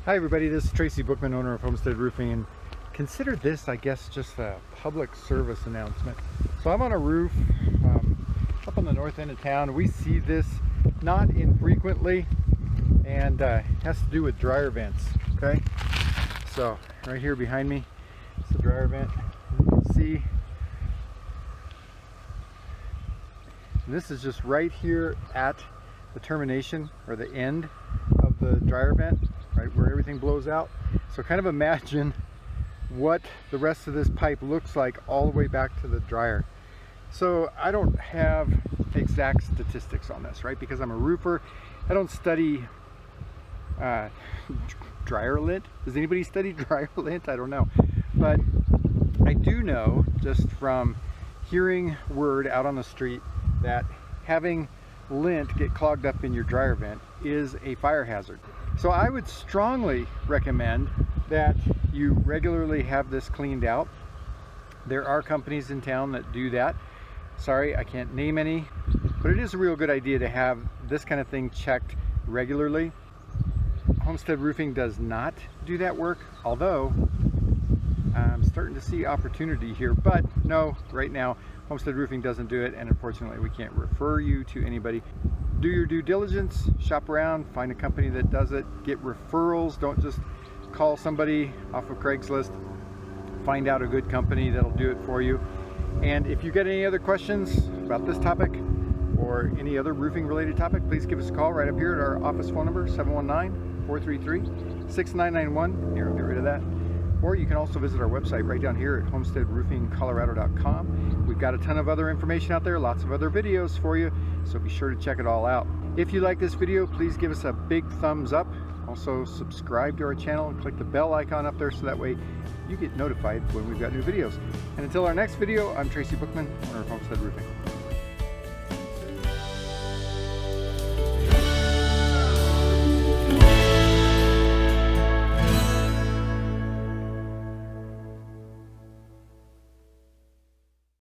Hi everybody, this is Tracy Bookman, owner of Homestead Roofing, and consider this, I guess, just a public service announcement. So I'm on a roof up on the north end of town. We see this not infrequently, and it has to do with dryer vents, okay? So right here behind me, it's a dryer vent. You can see, and this is just right here at the termination, or the end of the dryer vent, right where everything blows out. So kind of imagine what the rest of this pipe looks like all the way back to the dryer. So I don't have exact statistics on this, right? Because I'm a roofer. I don't study dryer lint. Does anybody study dryer lint? I don't know. But I do know, just from hearing word out on the street, that having lint get clogged up in your dryer vent is a fire hazard. So I would strongly recommend that you regularly have this cleaned out. There are companies in town that do that. Sorry, I can't name any, but it is a real good idea to have this kind of thing checked regularly. Homestead Roofing does not do that work, although I'm starting to see opportunity here, but no, right now Homestead Roofing doesn't do it, and unfortunately we can't refer you to anybody. Do your due diligence, shop around, find a company that does it, get referrals. Don't just call somebody off of Craigslist. Find out a good company that'll do it for you. And if you get any other questions about this topic or any other roofing related topic, please give us a call right up here at our office phone number, 719-433-6991. Here, I'll get rid of that. Or you can also visit our website right down here at homesteadroofingcolorado.com. We've got a ton of other information out there, lots of other videos for you, so be sure to check it all out. If you like this video, please give us a big thumbs up. Also subscribe to our channel and click the bell icon up there so that way you get notified when we've got new videos. And until our next video, I'm Tracy Bookman, owner of Homestead Roofing.